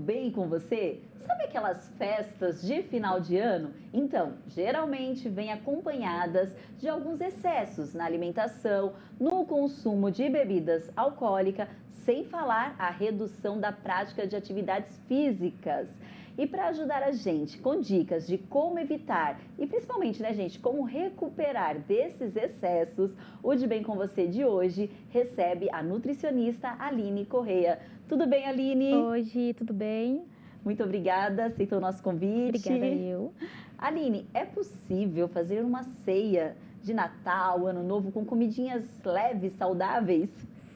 bem com você? Sabe aquelas festas de final de ano? Então, geralmente vêm acompanhadas de alguns excessos na alimentação, no consumo de bebidas alcoólicas, sem falar a redução da prática de atividades físicas. E para ajudar a gente com dicas de como evitar e principalmente, né, gente, como recuperar desses excessos, o De Bem com Você de hoje recebe a nutricionista Aline Correia. Tudo bem, Aline? Oi, tudo bem? Muito obrigada, aceitou o nosso convite. Obrigada eu. Aline, é possível fazer uma ceia de Natal, Ano Novo com comidinhas leves, saudáveis?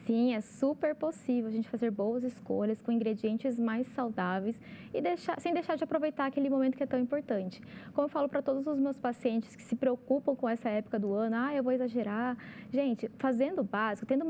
Sim, é super possível a gente fazer boas escolhas com ingredientes mais saudáveis e sem deixar de aproveitar aquele momento que é tão importante. Como eu falo para todos os meus pacientes que se preocupam com essa época do ano, eu vou exagerar. Gente, fazendo o básico, tendo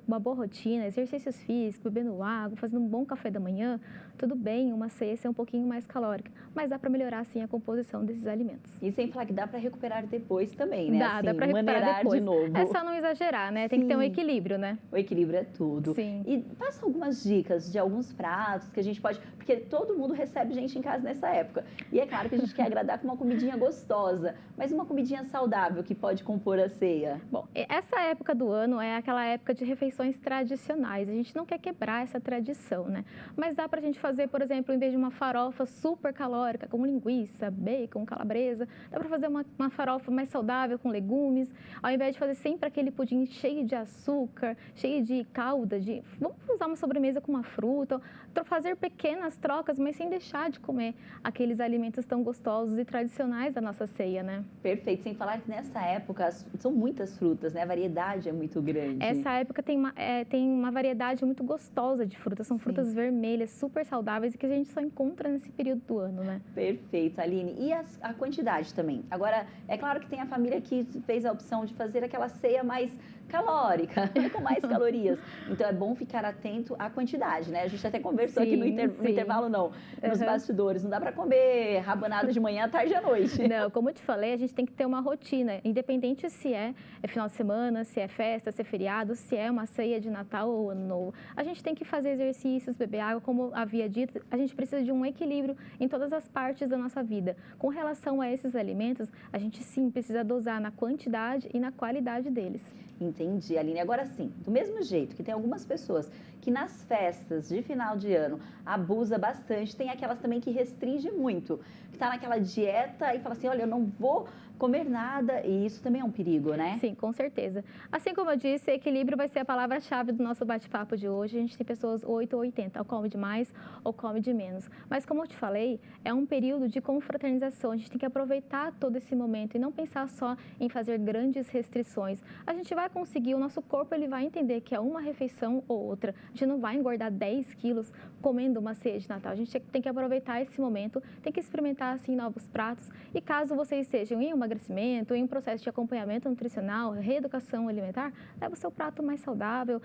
uma boa rotina, exercícios físicos, bebendo água, fazendo um bom café da manhã, tudo bem, uma ceia ser um pouquinho mais calórica, mas dá para melhorar sim a composição desses alimentos. E sem falar que dá para recuperar depois também, né? Dá para recuperar maneirar depois. de novo. É só não exagerar, né? Tem que ter um equilíbrio, né? O equilíbrio é tudo. Sim. E passa algumas dicas de alguns pratos que a gente pode... Porque todo mundo recebe gente em casa nessa época. E é claro que a gente quer agradar com uma comidinha gostosa, mas uma comidinha saudável que pode compor a ceia. Bom, essa época do ano é aquela época de refeições tradicionais. A gente não quer quebrar essa tradição, né? Mas dá pra gente fazer, por exemplo, em vez de uma farofa super calórica, como linguiça, bacon, calabresa, dá pra fazer uma farofa mais saudável com legumes, ao invés de fazer sempre aquele pudim cheio de açúcar, cheio de calda, vamos usar uma sobremesa com uma fruta, fazer pequenas trocas, mas sem deixar de comer aqueles alimentos tão gostosos e tradicionais da nossa ceia, né? Perfeito, sem falar que nessa época são muitas frutas, né? A variedade é muito grande. Essa época tem uma variedade muito gostosa de frutas, são frutas vermelhas, super saudáveis e que a gente só encontra nesse período do ano, né? Perfeito, Aline. E a quantidade também? Agora, é claro que tem a família que fez a opção de fazer aquela ceia mais calórica, com mais calorias. Então, é bom ficar atento à quantidade, né? A gente até conversou aqui no intervalo, nos bastidores. Não dá para comer rabanada de manhã, tarde e à noite. Não, como eu te falei, a gente tem que ter uma rotina, independente se é final de semana, se é festa, se é feriado, se é uma ceia de Natal ou Ano Novo. A gente tem que fazer exercícios, beber água, como havia dito, a gente precisa de um equilíbrio em todas as partes da nossa vida. Com relação a esses alimentos, a gente sim precisa dosar na quantidade e na qualidade deles. Entendi, Aline. Agora sim, do mesmo jeito que tem algumas pessoas que nas festas de final de ano abusa bastante, tem aquelas também que restringe muito, que está naquela dieta e fala assim, olha, eu não vou comer nada, e isso também é um perigo, né? Sim, com certeza. Assim como eu disse, equilíbrio vai ser a palavra-chave do nosso bate-papo de hoje. A gente tem pessoas 8 ou 80, ou come de mais ou come de menos. Mas como eu te falei, é um período de confraternização. A gente tem que aproveitar todo esse momento e não pensar só em fazer grandes restrições. A gente vai conseguir, o nosso corpo ele vai entender que é uma refeição ou outra. A gente não vai engordar 10 quilos comendo uma ceia de Natal. A gente tem que aproveitar esse momento, tem que experimentar assim novos pratos. E caso vocês estejam em emagrecimento, em um processo de acompanhamento nutricional, reeducação alimentar, leva o seu prato mais saudável,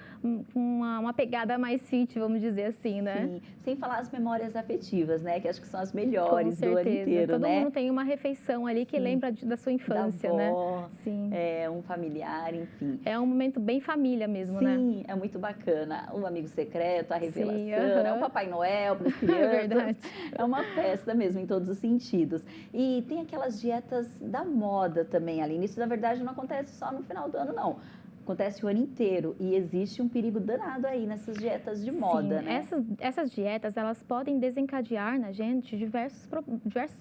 uma pegada mais fit, vamos dizer assim, né? Sim, sem falar as memórias afetivas, né? Que acho que são as melhores do ano inteiro, todo né? mundo tem uma refeição ali que lembra da sua infância, da avó, né? Sim. É um familiar, enfim. É um momento bem família mesmo, né? Sim, é muito bacana. O amigo secreto, a revelação, Sim, é o Papai Noel para as crianças. Verdade. É uma festa mesmo, em todos os sentidos. E tem aquelas dietas da moda também, Aline. Isso, na verdade, não acontece só no final do ano, não. Acontece o ano inteiro e existe um perigo danado aí nessas dietas de moda, Sim, né? essas dietas, elas podem desencadear na gente diversos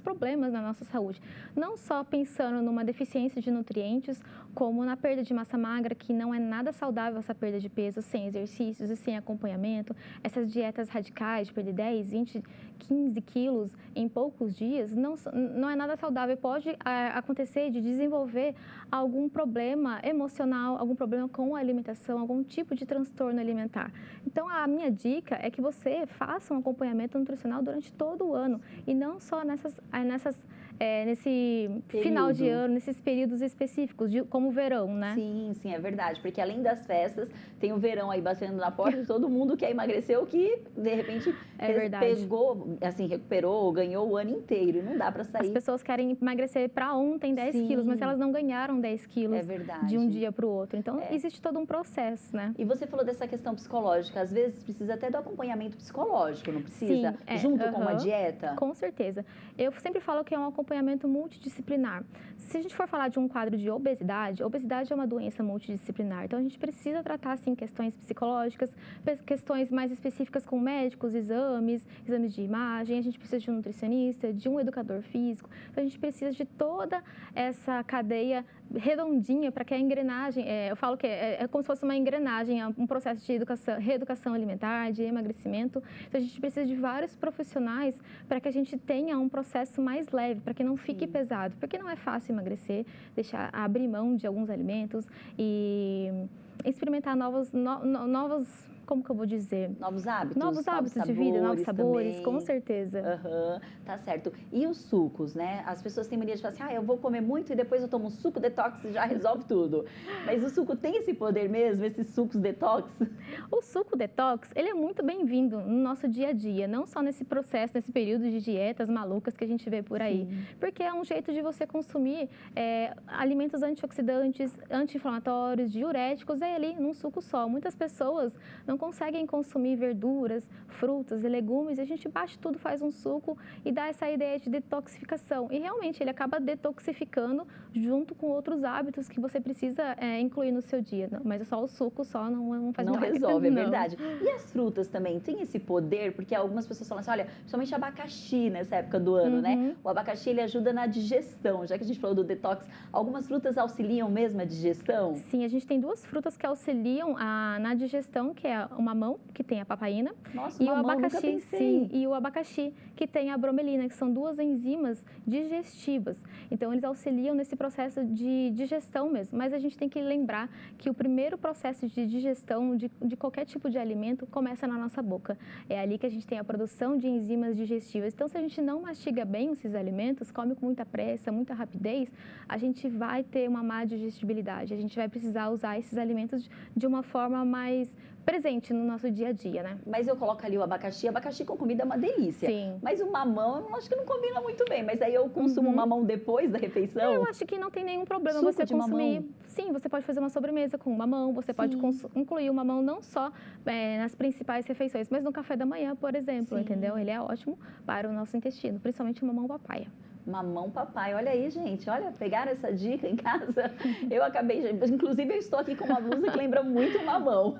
problemas na nossa saúde. Não só pensando numa deficiência de nutrientes, como na perda de massa magra, que não é nada saudável essa perda de peso sem exercícios e sem acompanhamento. Essas dietas radicais de perder 10, 20, 15 quilos em poucos dias, não é nada saudável. Pode acontecer de desenvolver algum problema emocional, algum problema com a alimentação, algum tipo de transtorno alimentar. Então, a minha dica é que você faça um acompanhamento nutricional durante todo o ano e não só nessas nesse final de ano, nesses períodos específicos, como o verão, né? Sim, é verdade. Porque além das festas, tem o verão aí batendo na porta de todo mundo que emagreceu, que de repente pegou, assim, recuperou, ganhou o ano inteiro. E não dá para sair. As pessoas querem emagrecer para ontem 10 quilos, mas elas não ganharam 10 quilos de um dia para o outro. Então, existe todo um processo, né? E você falou dessa questão psicológica. Às vezes precisa até do acompanhamento psicológico, não precisa? Sim, junto com uma dieta? Com certeza. Eu sempre falo que é um acompanhamento multidisciplinar. Se a gente for falar de um quadro de obesidade é uma doença multidisciplinar. Então, a gente precisa tratar, sim, questões psicológicas, questões mais específicas com médicos, exames de imagem, a gente precisa de um nutricionista, de um educador físico. Então, a gente precisa de toda essa cadeia redondinha para que a engrenagem, eu falo que é como se fosse uma engrenagem, um processo de reeducação alimentar, de emagrecimento. Então, a gente precisa de vários profissionais para que a gente tenha um processo mais leve, para que não fique pesado, porque não é fácil emagrecer, abrir mão de alguns alimentos e experimentar novos, como que eu vou dizer? Novos hábitos. Novos hábitos de vida, novos sabores, com certeza. Tá certo. E os sucos, né? As pessoas têm mania de falar assim, eu vou comer muito e depois eu tomo um suco detox e já resolve tudo. Mas o suco tem esse poder mesmo, esses sucos detox? O suco detox, ele é muito bem-vindo no nosso dia a dia, não só nesse processo, nesse período de dietas malucas que a gente vê por aí. Porque é um jeito de você consumir alimentos antioxidantes, anti-inflamatórios, diuréticos, ali num suco só. Muitas pessoas não conseguem consumir verduras, frutas e legumes, a gente bate tudo, faz um suco e dá essa ideia de detoxificação. E realmente ele acaba detoxificando junto com outros hábitos que você precisa incluir no seu dia. Mas só o suco só não faz milagre. Não resolve, é verdade. E as frutas também têm esse poder? Porque algumas pessoas falam assim, olha, principalmente abacaxi nessa época do ano, né? O abacaxi, ele ajuda na digestão. Já que a gente falou do detox, algumas frutas auxiliam mesmo a digestão? Sim, a gente tem duas frutas que auxiliam na digestão, que é o mamão, que tem a papaina, Nossa, e o mamão, abacaxi, sim, e o abacaxi, que tem a bromelina, que são duas enzimas digestivas. Então, eles auxiliam nesse processo de digestão mesmo. Mas a gente tem que lembrar que o primeiro processo de digestão de qualquer tipo de alimento começa na nossa boca. É ali que a gente tem a produção de enzimas digestivas. Então, se a gente não mastiga bem esses alimentos, come com muita pressa, muita rapidez, a gente vai ter uma má digestibilidade. A gente vai precisar usar esses alimentos de uma forma mais presente no nosso dia a dia, né? Mas eu coloco ali o abacaxi com comida é uma delícia. Sim. Mas o mamão, eu acho que não combina muito bem. Mas aí eu consumo o mamão depois da refeição? Eu acho que não tem nenhum problema Suco você de consumir. Mamão. Sim, você pode fazer uma sobremesa com mamão, você pode incluir o mamão não só nas principais refeições, mas no café da manhã, por exemplo, entendeu? Ele é ótimo para o nosso intestino, principalmente o mamão papaya. Mamão papai, olha aí, gente, olha, pegaram essa dica em casa. Eu acabei, inclusive eu estou aqui com uma blusa que lembra muito mamão.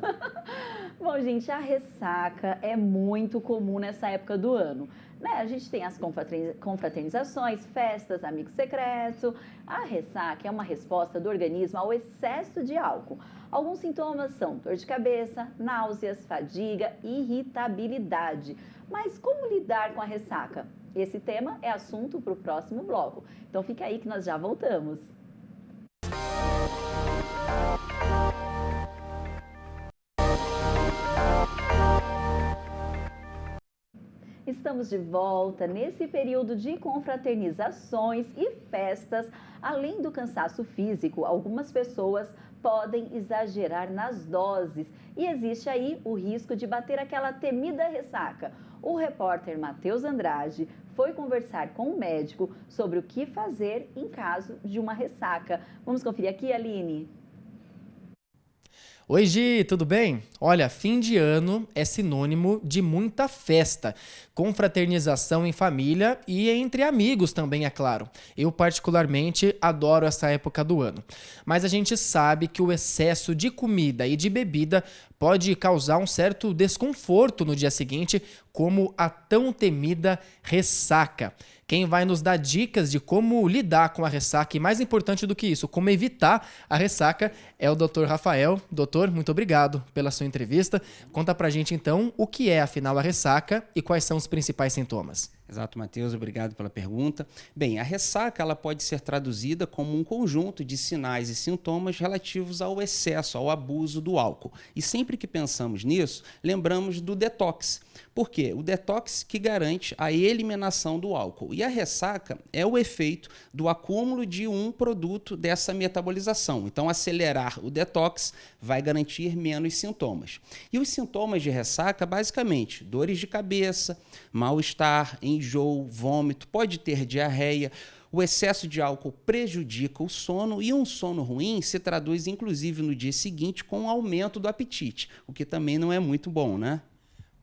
Bom, gente, a ressaca é muito comum nessa época do ano, né? A gente tem as confraternizações, festas, amigo secreto. A ressaca é uma resposta do organismo ao excesso de álcool. Alguns sintomas são dor de cabeça, náuseas, fadiga, irritabilidade. Mas como lidar com a ressaca? Esse tema é assunto para o próximo bloco. Então fica aí que nós já voltamos. Estamos de volta nesse período de confraternizações e festas. Além do cansaço físico, algumas pessoas podem exagerar nas doses e existe aí o risco de bater aquela temida ressaca. O repórter Matheus Andrade foi conversar com um médico sobre o que fazer em caso de uma ressaca. Vamos conferir aqui, Aline? Oi, Gi, tudo bem? Olha, fim de ano é sinônimo de muita festa, confraternização em família e entre amigos também, é claro. Eu particularmente adoro essa época do ano. Mas a gente sabe que o excesso de comida e de bebida pode causar um certo desconforto no dia seguinte, como a tão temida ressaca. Quem vai nos dar dicas de como lidar com a ressaca e, mais importante do que isso, como evitar a ressaca, é o Dr. Rafael. Doutor, muito obrigado pela sua entrevista. Conta pra gente, então, o que é, afinal, a ressaca e quais são os principais sintomas. Exato, Matheus, obrigado pela pergunta. Bem, a ressaca ela pode ser traduzida como um conjunto de sinais e sintomas relativos ao excesso, ao abuso do álcool. E sem sempre que pensamos nisso, lembramos do detox. Por quê? O detox que garante a eliminação do álcool. E a ressaca é o efeito do acúmulo de um produto dessa metabolização. Então, acelerar o detox vai garantir menos sintomas. E os sintomas de ressaca, basicamente, dores de cabeça, mal-estar, enjoo, vômito, pode ter diarreia. O excesso de álcool prejudica o sono e um sono ruim se traduz, inclusive, no dia seguinte com um aumento do apetite, o que também não é muito bom, né?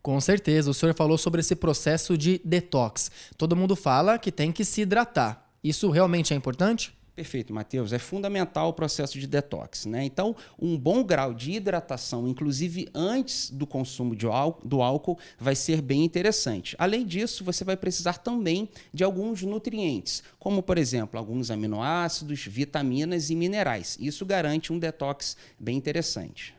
Com certeza, o senhor falou sobre esse processo de detox. Todo mundo fala que tem que se hidratar. Isso realmente é importante? Perfeito, Matheus. É fundamental o processo de detox, né? Então, um bom grau de hidratação, inclusive antes do consumo do álcool, vai ser bem interessante. Além disso, você vai precisar também de alguns nutrientes, como, por exemplo, alguns aminoácidos, vitaminas e minerais. Isso garante um detox bem interessante.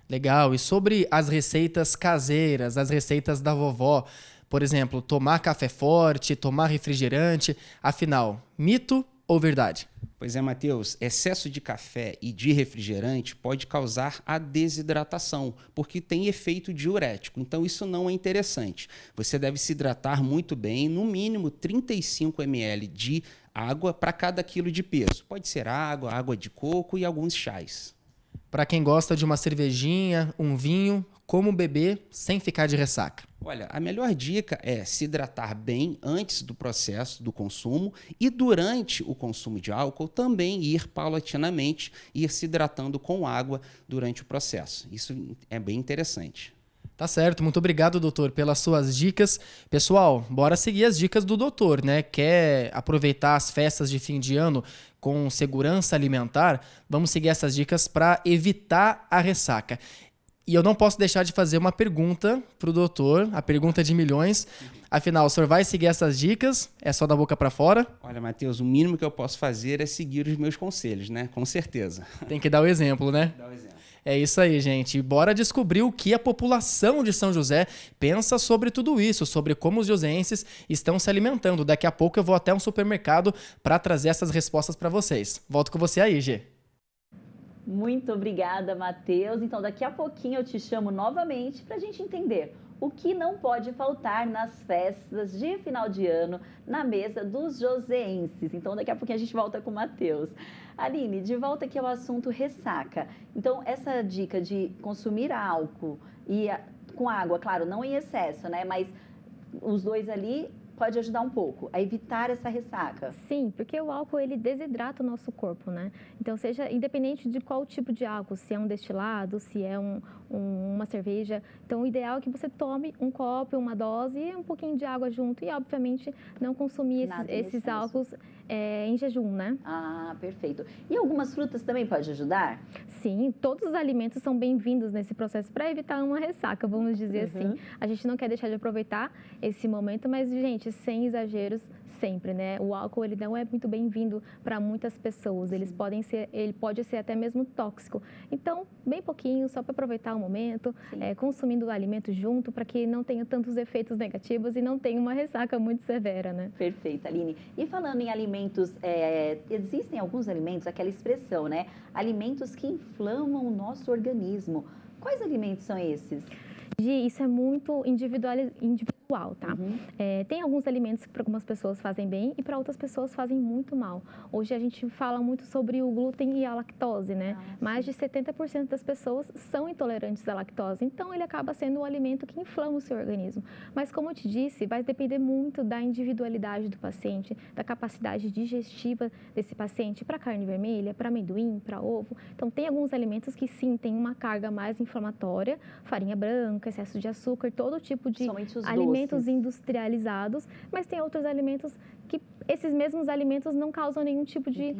Legal. E sobre as receitas caseiras, as receitas da vovó, por exemplo, tomar café forte, tomar refrigerante, afinal, mito ou verdade? Pois é, Matheus, excesso de café e de refrigerante pode causar a desidratação, porque tem efeito diurético, então isso não é interessante. Você deve se hidratar muito bem, no mínimo 35 ml de água para cada quilo de peso. Pode ser água, água de coco e alguns chás. Para quem gosta de uma cervejinha, um vinho, como beber sem ficar de ressaca? Olha, a melhor dica é se hidratar bem antes do processo do consumo e durante o consumo de álcool também ir paulatinamente, ir se hidratando com água durante o processo. Isso é bem interessante. Tá certo, muito obrigado, doutor, pelas suas dicas. Pessoal, bora seguir as dicas do doutor, né? Quer aproveitar as festas de fim de ano com segurança alimentar? Vamos seguir essas dicas para evitar a ressaca. E eu não posso deixar de fazer uma pergunta para o doutor, a pergunta de milhões. Afinal, o senhor vai seguir essas dicas? É só da boca para fora? Olha, Matheus, o mínimo que eu posso fazer é seguir os meus conselhos, né? Com certeza. Tem que dar o exemplo, né? Dá o exemplo. É isso aí, gente. Bora descobrir o que a população de São José pensa sobre tudo isso, sobre como os joseenses estão se alimentando. Daqui a pouco eu vou até um supermercado para trazer essas respostas para vocês. Volto com você aí, Gê. Muito obrigada, Matheus. Então, daqui a pouquinho eu te chamo novamente para a gente entender o que não pode faltar nas festas de final de ano na mesa dos joseenses. Então, daqui a pouquinho a gente volta com o Matheus. Aline, de volta aqui ao assunto ressaca. Então, essa dica de consumir álcool e com água, claro, não em excesso, né? Mas os dois ali pode ajudar um pouco a evitar essa ressaca. Sim, porque o álcool ele desidrata o nosso corpo, né? Então, seja independente de qual tipo de álcool, se é um destilado, se é uma cerveja. Então, o ideal é que você tome um copo, uma dose e um pouquinho de água junto e, obviamente, não consumir esses álcools em jejum, né? Ah, perfeito. E algumas frutas também pode ajudar? Sim, todos os alimentos são bem-vindos nesse processo para evitar uma ressaca, vamos dizer assim. A gente não quer deixar de aproveitar esse momento, mas, gente, sem exageros sempre, né? O álcool, ele não é muito bem-vindo para muitas pessoas. Ele pode ser até mesmo tóxico. Então, bem pouquinho, só para aproveitar o momento, consumindo o alimento junto, para que não tenha tantos efeitos negativos e não tenha uma ressaca muito severa, né? Perfeito, Aline. E falando em alimentos, existem alguns alimentos, aquela expressão, né? Alimentos que inflamam o nosso organismo. Quais alimentos são esses? Isso é muito individual, tá? Tem alguns alimentos que para algumas pessoas fazem bem e para outras pessoas fazem muito mal. Hoje a gente fala muito sobre o glúten e a lactose, né? Mais de 70% das pessoas são intolerantes à lactose, então ele acaba sendo um alimento que inflama o seu organismo. Mas como eu te disse, vai depender muito da individualidade do paciente, da capacidade digestiva desse paciente para carne vermelha, para amendoim, para ovo. Então tem alguns alimentos que sim, tem uma carga mais inflamatória, farinha branca, excesso de açúcar, todo tipo de alimentos industrializados, mas tem outros alimentos que esses mesmos alimentos não causam nenhum tipo de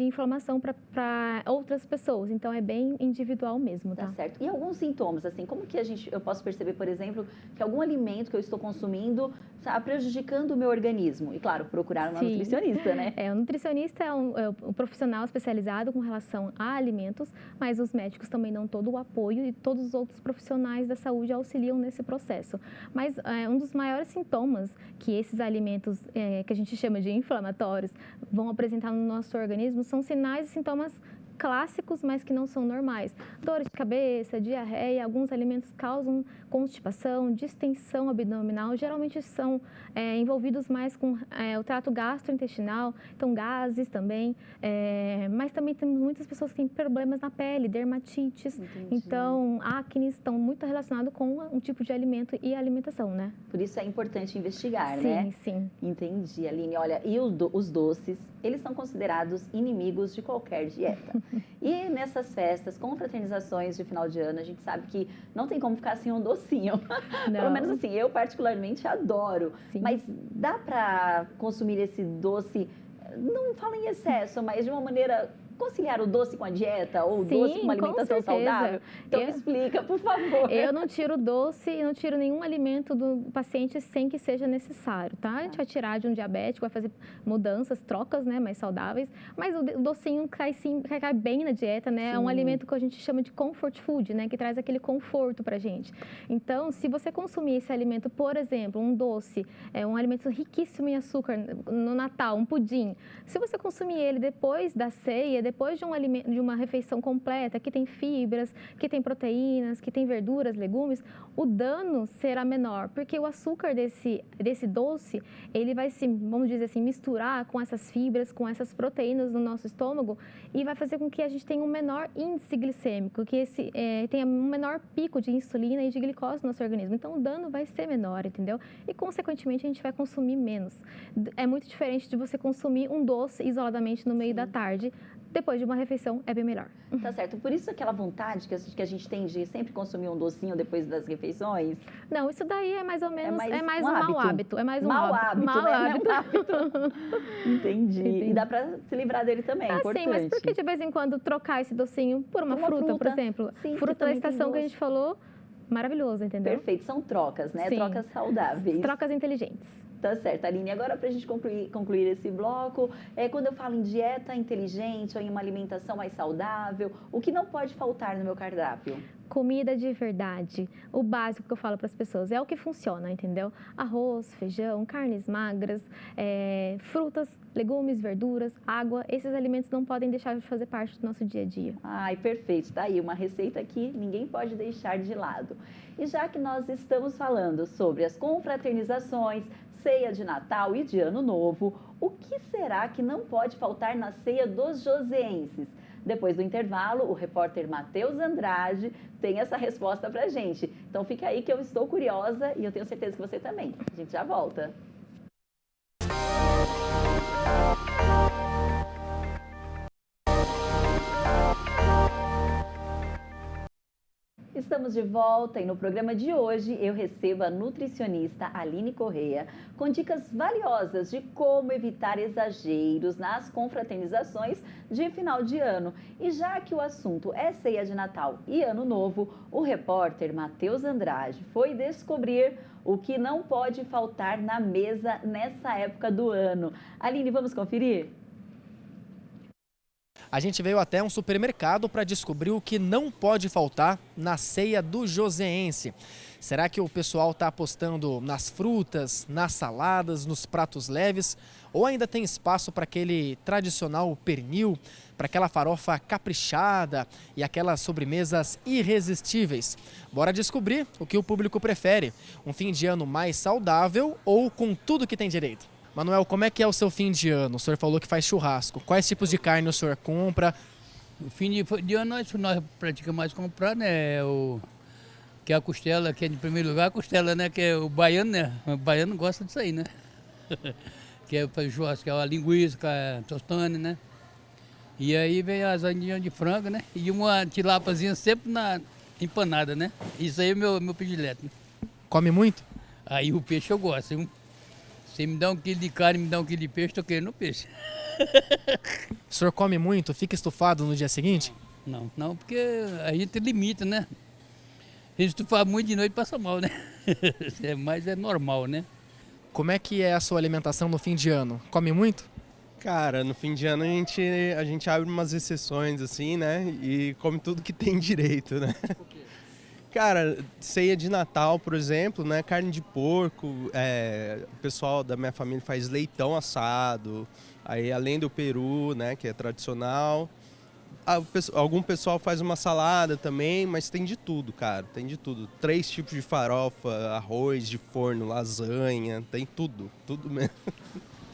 inflamação para outras pessoas. Então, é bem individual mesmo, tá? Tá certo. E alguns sintomas, assim, como que eu posso perceber, por exemplo, que algum alimento que eu estou consumindo está prejudicando o meu organismo? E, claro, procurar uma nutricionista, né? O nutricionista é um profissional especializado com relação a alimentos, mas os médicos também dão todo o apoio e todos os outros profissionais da saúde auxiliam nesse processo. Mas um dos maiores sintomas que esses alimentos, que a gente chama de inflamatórios, vão apresentar no nosso organismo são sinais e sintomas clássicos, mas que não são normais. Dores de cabeça, diarreia, alguns alimentos causam constipação, distensão abdominal, geralmente são envolvidos mais com o trato gastrointestinal, então gases também, mas também temos muitas pessoas que têm problemas na pele, dermatites, então acne estão muito relacionados com um tipo de alimento e alimentação, né? Por isso é importante investigar, Sim, né? sim. Entendi, Aline. Olha, e os doces, eles são considerados inimigos de qualquer dieta. E nessas festas, confraternizações de final de ano, a gente sabe que não tem como ficar sem um docinho. Pelo menos assim, eu particularmente adoro. Sim. Mas dá para consumir esse doce, não falo em excesso, mas de uma maneira conciliar o doce com a dieta ou o doce com uma alimentação saudável? Então me explica, por favor. Eu não tiro doce e não tiro nenhum alimento do paciente sem que seja necessário, tá? A gente vai tirar de um diabético, vai fazer mudanças, trocas, né, mais saudáveis, mas o docinho cai bem na dieta, né? Sim. É um alimento que a gente chama de comfort food, né, que traz aquele conforto pra gente. Então, se você consumir esse alimento, por exemplo, um doce, um alimento riquíssimo em açúcar no Natal, um pudim, se você consumir ele depois da ceia, depois de de uma refeição completa, que tem fibras, que tem proteínas, que tem verduras, legumes, o dano será menor, porque o açúcar desse doce, ele vai se, vamos dizer assim, misturar com essas fibras, com essas proteínas no nosso estômago e vai fazer com que a gente tenha um menor índice glicêmico, que tenha um menor pico de insulina e de glicose no nosso organismo. Então, o dano vai ser menor, entendeu? E, consequentemente, a gente vai consumir menos. É muito diferente de você consumir um doce isoladamente no meio da tarde. Depois de uma refeição, é bem melhor. Tá certo. Por isso aquela vontade que a gente tem de sempre consumir um docinho depois das refeições? Não, isso daí é mais ou menos, um mau hábito. É mais um mau hábito. Mau hábito. Entendi. E dá pra se livrar dele também, é importante. Sim, mas por que de vez em quando trocar esse docinho por uma fruta, por exemplo? Sim, fruta da estação que a gente falou, maravilhoso, entendeu? Perfeito. São trocas, né? Sim. Trocas saudáveis. Trocas inteligentes. Tá certo, Aline. Agora, para a gente concluir esse bloco, quando eu falo em dieta inteligente ou em uma alimentação mais saudável, o que não pode faltar no meu cardápio? Comida de verdade. O básico que eu falo para as pessoas é o que funciona, entendeu? Arroz, feijão, carnes magras, frutas, legumes, verduras, água. Esses alimentos não podem deixar de fazer parte do nosso dia a dia. Ai, perfeito. Tá aí uma receita que ninguém pode deixar de lado. E já que nós estamos falando sobre as confraternizações, ceia de Natal e de Ano Novo, o que será que não pode faltar na ceia dos joseenses? Depois do intervalo, o repórter Matheus Andrade tem essa resposta pra gente. Então fica aí que eu estou curiosa e eu tenho certeza que você também. A gente já volta. Estamos de volta e no programa de hoje eu recebo a nutricionista Aline Correia com dicas valiosas de como evitar exageros nas confraternizações de final de ano. E já que o assunto é ceia de Natal e Ano Novo, o repórter Matheus Andrade foi descobrir o que não pode faltar na mesa nessa época do ano. Aline, vamos conferir? A gente veio até um supermercado para descobrir o que não pode faltar na ceia do joseense. Será que o pessoal está apostando nas frutas, nas saladas, nos pratos leves? Ou ainda tem espaço para aquele tradicional pernil, para aquela farofa caprichada e aquelas sobremesas irresistíveis? Bora descobrir o que o público prefere. Um fim de ano mais saudável ou com tudo que tem direito? Manuel, como é que é o seu fim de ano? O senhor falou que faz churrasco. Quais tipos de carne o senhor compra? O fim de ano nós praticamos mais comprar, né? Que é a costela, que é de primeiro lugar a costela, né? Que é o baiano, né? O baiano gosta disso aí, né? Que é o churrasco, que é a linguiça, que é a tostane, né? E aí vem as andinhas de frango, né? E uma tilapazinha sempre empanada, né? Isso aí é meu predileto. Né? Come muito? Aí o peixe eu gosto, hein? Se me dá 1 quilo de carne, me dá 1 quilo de peixe, estou querendo peixe. O senhor come muito? Fica estufado no dia seguinte? Não, porque a gente limita, né? Se estufar muito de noite, passa mal, né? Mas é normal, né? Como é que é a sua alimentação no fim de ano? Come muito? Cara, no fim de ano a gente abre umas exceções, assim, né? E come tudo que tem direito, né? Cara, ceia de Natal, por exemplo, né? Carne de porco, o pessoal da minha família faz leitão assado, aí além do peru, né? Que é tradicional, algum pessoal faz uma salada também, mas tem de tudo, cara. Tem de tudo. 3 tipos de farofa, arroz de forno, lasanha, tem tudo. Tudo mesmo.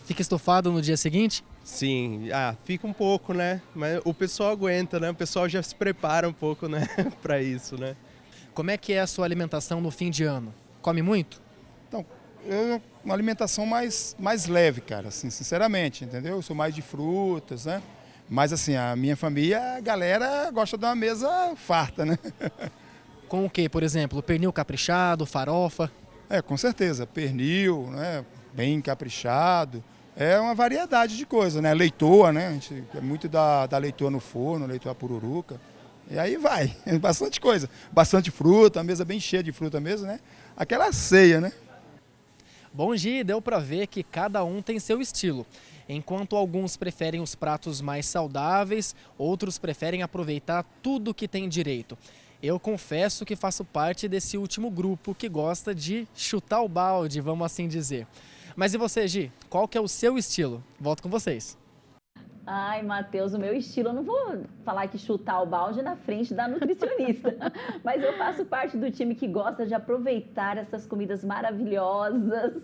Fica estufado no dia seguinte? Sim, fica um pouco, né? Mas o pessoal aguenta, né? O pessoal já se prepara um pouco, né? Pra isso, né? Como é que é a sua alimentação no fim de ano? Come muito? Então, uma alimentação mais leve, cara, assim, sinceramente, entendeu? Eu sou mais de frutas, né? Mas assim, a minha família, a galera gosta de uma mesa farta, né? Com o que, por exemplo? Pernil caprichado, farofa? Com certeza. Pernil, né? Bem caprichado. É uma variedade de coisas, né? Leitoa, né? A gente é muito da leitoa no forno, leitoa pururuca. E aí vai, bastante coisa. Bastante fruta, a mesa bem cheia de fruta mesmo, né? Aquela ceia, né? Bom, Gi, deu para ver que cada um tem seu estilo. Enquanto alguns preferem os pratos mais saudáveis, outros preferem aproveitar tudo que tem direito. Eu confesso que faço parte desse último grupo que gosta de chutar o balde, vamos assim dizer. Mas e você, Gi? Qual que é o seu estilo? Volto com vocês. Ai, Matheus, o meu estilo, eu não vou falar que chutar o balde na frente da nutricionista, mas eu faço parte do time que gosta de aproveitar essas comidas maravilhosas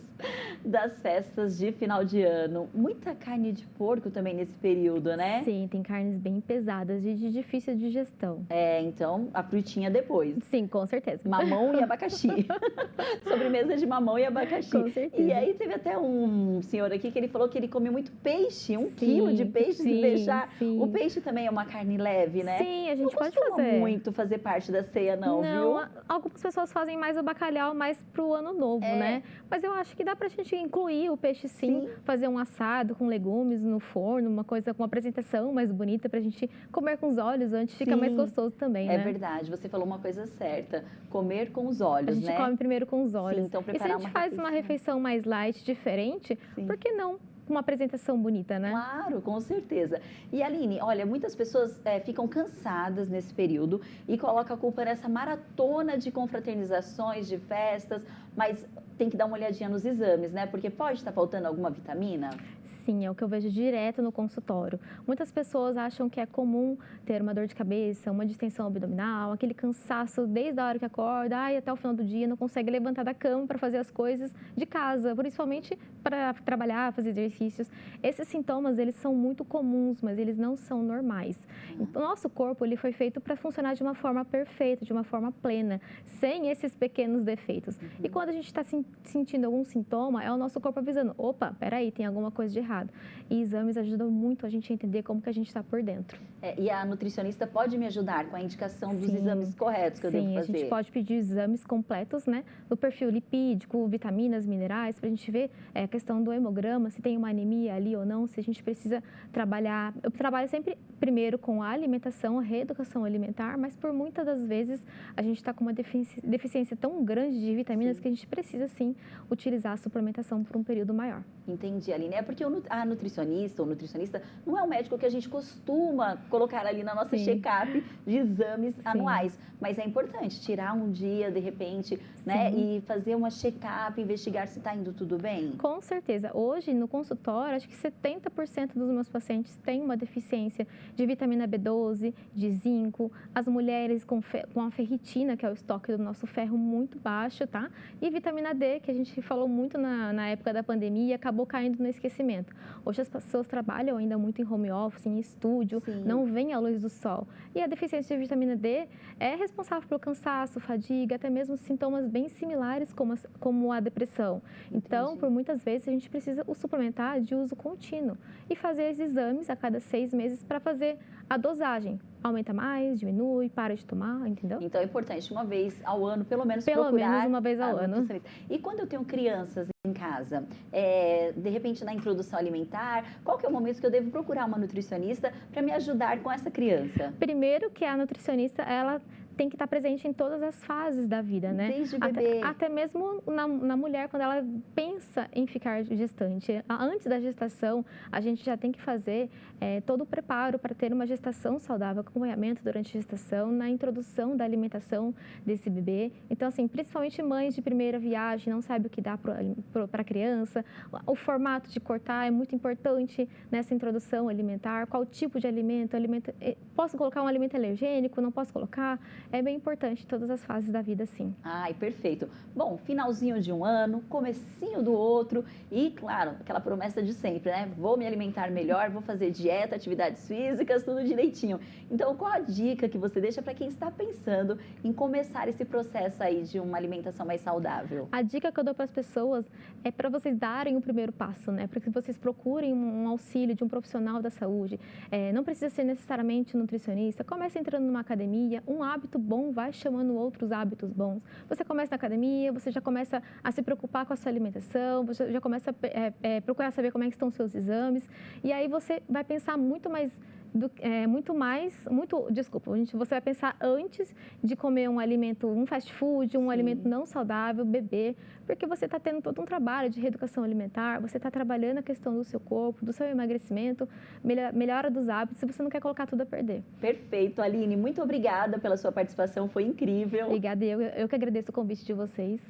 das festas de final de ano. Muita carne de porco também nesse período, né? Sim, tem carnes bem pesadas e de difícil digestão. Então a frutinha depois. Sim, com certeza. Mamão e abacaxi. Sobremesa de mamão e abacaxi. Com certeza. E aí teve até um senhor aqui que ele falou que ele come muito peixe, 1 Sim, quilo de peixe, sim, se deixar. sim. O peixe também é uma carne leve, né? Sim, a gente não pode costuma fazer. muito fazer parte da ceia, não, viu? Algumas pessoas fazem mais o bacalhau mais pro ano novo, né? Mas eu acho que dá pra gente incluir o peixe sim, fazer um assado com legumes no forno, uma coisa com uma apresentação mais bonita pra gente comer com os olhos antes, fica mais gostoso também, né? É verdade, você falou uma coisa certa, comer com os olhos, né? A gente come primeiro com os olhos. Sim, então e se a preparar gente faz uma refeição mais light, diferente, por que não uma apresentação bonita, né? Claro, com certeza. E Aline, olha, muitas pessoas ficam cansadas nesse período e colocam a culpa nessa maratona de confraternizações, de festas, mas tem que dar uma olhadinha nos exames, né? Porque pode estar faltando alguma vitamina? Sim, é o que eu vejo direto no consultório. Muitas pessoas acham que é comum ter uma dor de cabeça, uma distensão abdominal, aquele cansaço desde a hora que acorda, até o final do dia, não consegue levantar da cama para fazer as coisas de casa, principalmente para trabalhar, fazer exercícios. Esses sintomas, eles são muito comuns, mas eles não são normais. O nosso corpo, ele foi feito para funcionar de uma forma perfeita, de uma forma plena, sem esses pequenos defeitos. E quando a gente está sentindo algum sintoma, é o nosso corpo avisando, opa, peraí, tem alguma coisa de errado. E exames ajudam muito a gente a entender como que a gente está por dentro. E a nutricionista pode me ajudar com a indicação dos exames corretos que eu devo fazer? Sim, a gente pode pedir exames completos, né? Do perfil lipídico, vitaminas, minerais, para a gente ver a questão do hemograma, se tem uma anemia ali ou não, se a gente precisa trabalhar. Eu trabalho sempre primeiro com a alimentação, a reeducação alimentar, mas por muitas das vezes a gente está com uma deficiência tão grande de vitaminas que a gente precisa sim utilizar a suplementação por um período maior. Entendi, Aline. É porque a nutricionista ou nutricionista não é o médico que a gente costuma colocar ali na nossa check-up de exames anuais. Mas é importante tirar um dia, de repente, né? E fazer uma check-up, investigar se está indo tudo bem. Com certeza. Hoje, no consultório, acho que 70% dos meus pacientes têm uma deficiência de vitamina B12, de zinco. As mulheres com a ferritina, que é o estoque do nosso ferro, muito baixo, tá? E vitamina D, que a gente falou muito na época da pandemia e acabou caindo no esquecimento. Hoje as pessoas trabalham ainda muito em home office, em estúdio, não vêm à luz do sol. E a deficiência de vitamina D é responsável pelo cansaço, fadiga, até mesmo sintomas bem similares como a depressão. Então, por muitas vezes, a gente precisa suplementar de uso contínuo e fazer os exames a cada 6 meses para fazer a dosagem. Aumenta mais, diminui, para de tomar, entendeu? Então é importante, uma vez ao ano, pelo menos Pelo menos uma vez ao ano. E quando eu tenho crianças em casa, de repente na introdução alimentar, qual que é o momento que eu devo procurar uma nutricionista para me ajudar com essa criança? Primeiro que a nutricionista, ela tem que estar presente em todas as fases da vida, né? Desde bebê. Até mesmo na mulher, quando ela pensa em ficar gestante. Antes da gestação, a gente já tem que fazer todo o preparo para ter uma gestação saudável, acompanhamento durante a gestação, na introdução da alimentação desse bebê. Então, assim, principalmente mães de primeira viagem, não sabem o que dá para a criança. O formato de cortar é muito importante nessa introdução alimentar. Qual tipo de alimento? Posso colocar um alimento alergênico? Não posso colocar? É bem importante em todas as fases da vida, sim. Ai, perfeito. Bom, finalzinho de um ano, comecinho do outro e, claro, aquela promessa de sempre, né? Vou me alimentar melhor, vou fazer dieta, atividades físicas, tudo direitinho. Então, qual a dica que você deixa para quem está pensando em começar esse processo aí de uma alimentação mais saudável? A dica que eu dou para as pessoas é para vocês darem o primeiro passo, né? Para que vocês procurem um auxílio de um profissional da saúde. Não precisa ser necessariamente um nutricionista. Comece entrando numa academia, um hábito bom vai chamando outros hábitos bons. Você começa na academia, você já começa a se preocupar com a sua alimentação, você já começa a procurar saber como é que estão os seus exames, e aí você vai pensar você vai pensar antes de comer um alimento, um fast food, um alimento não saudável, beber, porque você está tendo todo um trabalho de reeducação alimentar, você está trabalhando a questão do seu corpo, do seu emagrecimento, melhora dos hábitos, e você não quer colocar tudo a perder. Perfeito, Aline, muito obrigada pela sua participação, foi incrível. Obrigada, eu que agradeço o convite de vocês.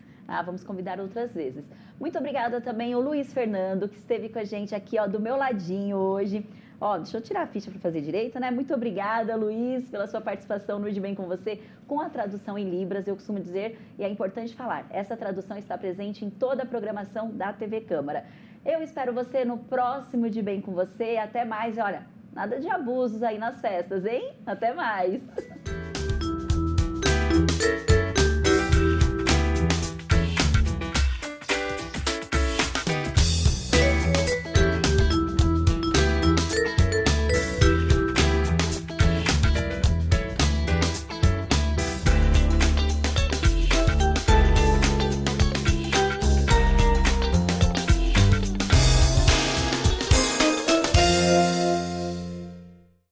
Vamos convidar outras vezes. Muito obrigada também ao Luiz Fernando, que esteve com a gente aqui, do meu ladinho hoje. Deixa eu tirar a ficha para fazer direito, né? Muito obrigada, Luiz, pela sua participação no De Bem com Você, com a tradução em Libras, eu costumo dizer, e é importante falar, essa tradução está presente em toda a programação da TV Câmara. Eu espero você no próximo De Bem com Você, até mais, olha, nada de abusos aí nas festas, hein? Até mais!